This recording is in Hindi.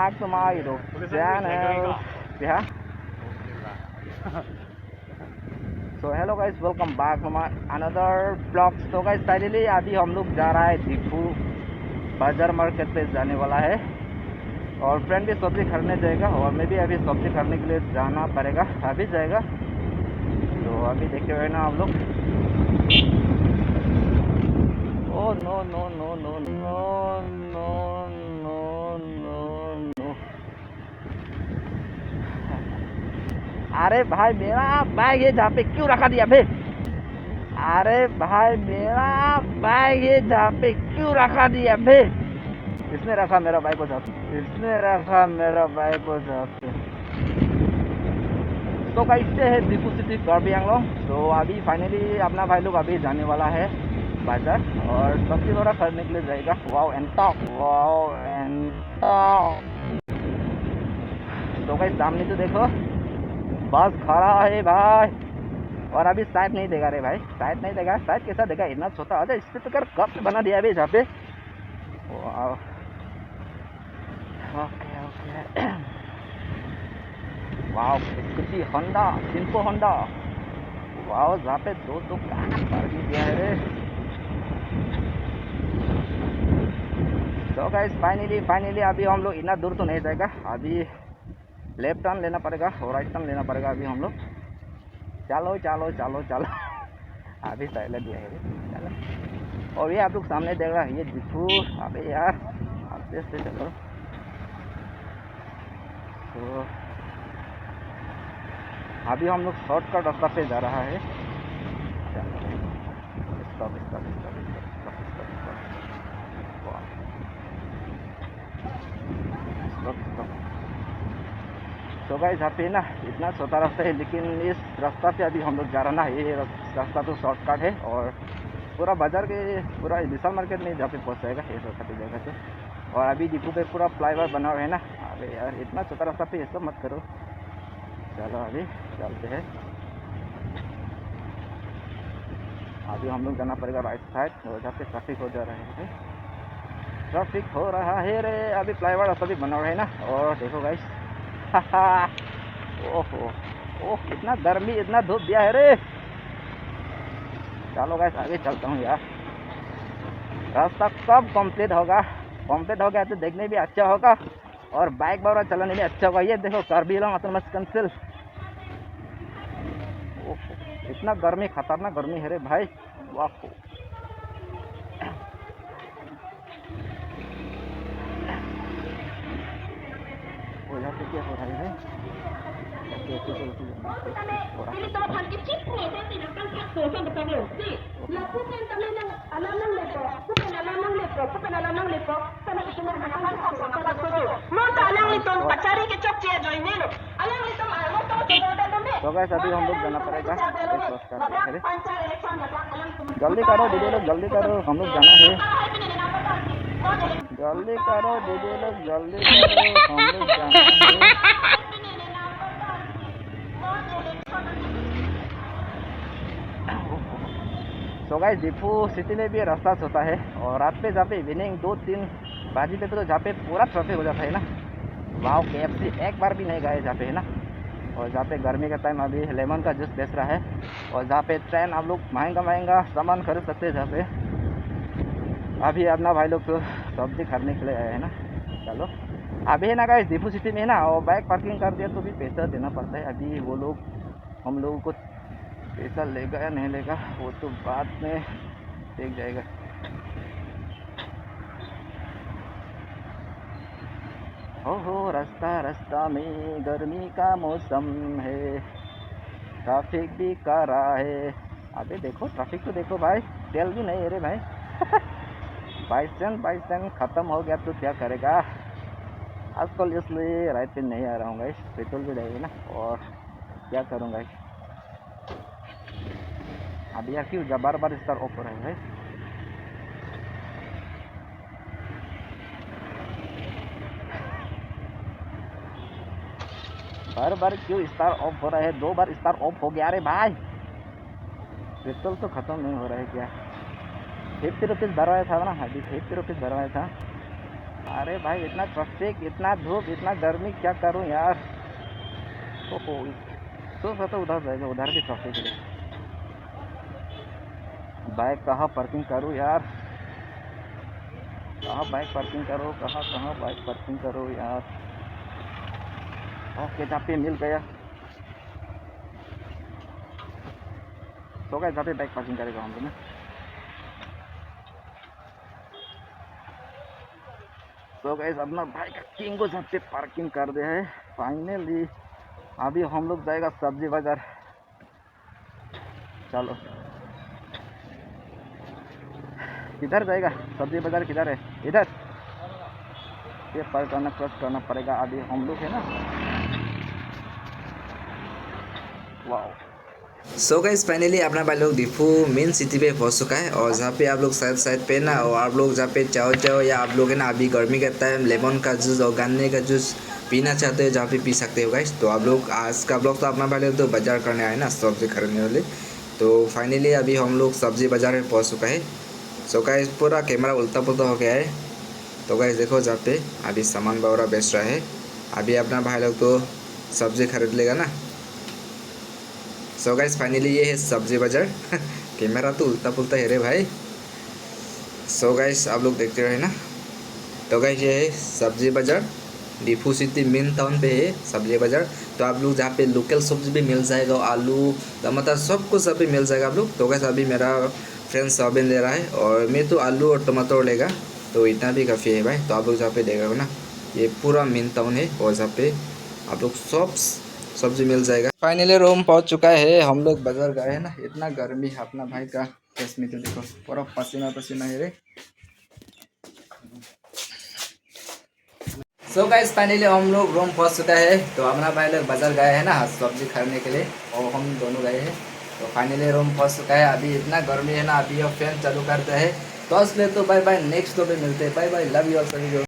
back to my YouTube channel. Yeah. So hello guys, welcome back to my another vlog. So guys, finally अभी हम लोग जा रहा है दीपू बाजार मार्केट पे जाने वाला है और फ्रेंड भी सब्जी खरीदने जाएगा और मैं भी अभी सब्जी खरीदने के लिए जाना पड़ेगा, अभी जाएगा। तो अभी देखे हुए ना आप लोग। Oh no no no no no no no no no. अरे भाई मेरा बैग ये जहाँ पे क्यों रखा दिया भाई? अरे भाई मेरा बैग ये जहाँ पे क्यों रखा दिया भाई? इसने रखा मेरा बाइक को जहाँ पे, इसने रखा मेरा बाइक को जहाँ पे। तो कैसे है दीपू सिटी कार्बी आंगलोंग। तो अभी फाइनली अपना भाई लोग अभी जाने वाला है बाजार और सब्जी थोड़ा खरीदने के लिए जाएगा। Wow and talk, wow and talk. तो गाइस सामने तो देखो बस खड़ा है भाई और अभी शायद नहीं देगा रे भाई, शायद नहीं देगा, शायद कैसा देगा, इतना छोटा। अच्छा स्पीकर कब बना दिया अभी जहाँ पे। Okay okay wow scooty Honda, सिंपो होंडा। वाओ जहाँ पे दो कार पार्किंग किया है रे। तो गाइस फाइनली अभी हम लोग इतना दूर तो नहीं जाएगा, अभी लेफ्ट टर्न लेना पड़ेगा और राइट टर्न लेना पड़ेगा अभी हम लोग। चलो चलो चलो चलो अभी पहले दिया है चलो। और ये आप लोग सामने देख रहा है ये दीपू। अबे यार आस्ते आस्ते चलो। तो अभी हम लोग शॉर्टकट रास्ता पे जा रहा है। Stop stop stop stop stop stop. तो गाइस यहाँ पे ना इतना छोटा रास्ता है, लेकिन इस रास्ता पे अभी हम लोग जा रहा है। ये रास्ता तो शॉर्टकट है और पूरा बाजार के पूरा विशाल मार्केट में जहाँ पे पहुँच जाएगा ये रास्ता पे जाएगा। तो और अभी दीपू पे पूरा फ्लाईओवर बना हुआ है ना। अरे यार इतना छोटा रास्ता पे ये सब मत करो। चलो अभी चलते हैं। अभी हम लोग जाना पड़ेगा राइट साइड और जहाँ पे ट्रैफिक हो जा रहा है, ट्रैफिक हो रहा है रे। अभी फ्लाईओवर रास्ता भी बना हुआ है ना। और देखो गाइस ओहो ओह इतना गर्मी, इतना धूप दिया है रे। चलो गाइस आगे चलता हूँ यार। रास्ता कब कंप्लीट होगा, कंप्लीट हो गया तो देखने भी अच्छा होगा और बाइक वगैरह चलाने में अच्छा होगा। ये देखो कार्बी आंगलोंग ऑटोनोमस काउंसिल। इतना गर्मी, खतरनाक गर्मी है रे भाई। वाह यहाँ पे क्या हो रहा है? तो गाइस अभी हम लोग जाना पड़ेगा, जल्दी करो दीदी लोग, जल्दी करो, हम लोग जाना है। जल्दी करो दीदी लोग, जल्दी करो, हम लोग जाना है। तो गाइस दीपू सिटी में भी रास्ता छोटा है और रात पे जहाँ पे इवनिंग 2-3 बजे पे तो जहाँ पे पूरा ट्रैफिक हो जाता है ना। वाओ KFC एक बार भी नहीं गए जहाँ पे है ना। और जहाँ पे गर्मी का टाइम अभी लेमन का जूस बेच रहा है और जहाँ पे ट्रेन आप लोग महंगा सामान खरीद सकते हैं। जहाँ पे अभी अपना भाई लोग तो सब्जी खरीदने के लिए आए हैं ना। चलो अभी है ना गाइस दीपू सिटी में है ना, और बाइक पार्किंग कर दिया तो भी पैसा देना पड़ता है। अभी वो लोग हम लोगों को पैसा लेगा या नहीं लेगा वो तो बाद में देख जाएगा। हो रास्ता में गर्मी का मौसम है, ट्रैफिक भी कर रहा है। अबे देखो ट्रैफिक तो देखो भाई, तेल भी नहीं है रे भाई। बाइसेंस ख़त्म हो गया तो क्या करेगा आजकल, इसलिए राइट पे नहीं आ रहा हूँ गाइस। पेट्रोल भी लगेगा ना और क्या करूँगा। अभी यार क्यों बार बार स्टार ऑफ हो रहा है भाई? बार बार क्यों स्टार ऑफ हो रहा है? 2 बार स्टार ऑफ हो गया रे भाई। पेट्रोल तो ख़त्म नहीं हो रहा है क्या? 50 रुपीज़ भरवाया था ना, अभी 50 रुपीज़ भरवाया था। अरे भाई इतना ट्रैफिक, इतना धूप, इतना गर्मी, क्या करूं यार। ओहो, तो उधर जाएगा, उधर भी ट्रैफिक है। बाइक कहाँ पार्किंग करूं यार, कहाँ बाइक पार्किंग करो, कहाँ कहाँ बाइक पार्किंग करो यार। ओके, जहाँ पे मिल गया। तो गाइस जहाँ पे बाइक पार्किंग करेगा हम लोग ना। तो गाइस अपना बाइक किंग को जहाँ पे पार्किंग कर दिया है फाइनली। अभी हम लोग जाएगा सब्जी बाजार। चलो, किधर जाएगा सब्जी बाजार, किधर है? इधर। ये पर करना क्रॉस करना पड़ेगा अभी हम लोग है ना। वाह। सो गाइस फाइनली अपना भाई लोग दीपू मेन सिटी पे पहुंच चुका है, और जहाँ पे आप लोग शायद पे ना, और आप लोग जहाँ पे चाहो चाहो या आप लोग है ना अभी गर्मी का टाइम लेमन का जूस और गन्ने का जूस पीना चाहते हो, जहाँ पे पी सकते हो गाइस। तो आप लोग आज का ब्लॉग तो अपना भाई लोग तो बाजार करने आए ना, सब्जी खरीदने वाले। तो फाइनली अभी हम लोग सब्जी बाजार में पहुँच चुका है। सो गाइस पूरा कैमरा उल्टा पुल्टा हो गया है। तो गाइस देखो जहाँ पे अभी सामान वगैरह बेच रहा है, अभी अपना भाई लोग तो सब्जी खरीद लेगा ना। सो गाइस फाइनली ये है सब्जी बाजार। कैमरा तो उल्टा पुल्टा है रे भाई। सो गाइस आप लोग देखते रहे ना। तो गाइस ये है सब्जी बाजार, दीपू सिटी मेन टाउन पे है सब्जी बाजार। तो आप लोग जहाँ पे लोकल सब्जी भी मिल जाएगा, आलू टमाटर सब कुछ अभी मिल जाएगा आप लोग। तो गाइस अभी मेरा फ्रेंड सोयाबीन ले रहा है और मैं तो आलू और टमाटर लेगा, तो इतना भी काफ़ी है भाई। तो आप लोग जहाँ पे देख रहे हो ना, ये पूरा मेन टाउन है, और जहाँ पे आप लोग सब सब्जी मिल जाएगा। फाइनली रूम पहुंच चुका है, हम लोग बाजार गए हैं ना। इतना गर्मी है, अपना भाई का फेस में तो देखो पूरा पसीना पसीना है रे। सो गाइस फाइनली हम लोग रूम पहुंच चुका है। तो अपना भाई लोग बाजार गए हैं ना सब्जी खरीदने के लिए, और हम दोनों गए हैं। तो फाइनली रूम पहुंच चुका है। अभी इतना गर्मी है ना, अभी अब फैन चालू करते हैं। तो इसलिए तो बाय बाय, नेक्स्ट तो पे मिलते हैं, bye bye, love you all सभी को।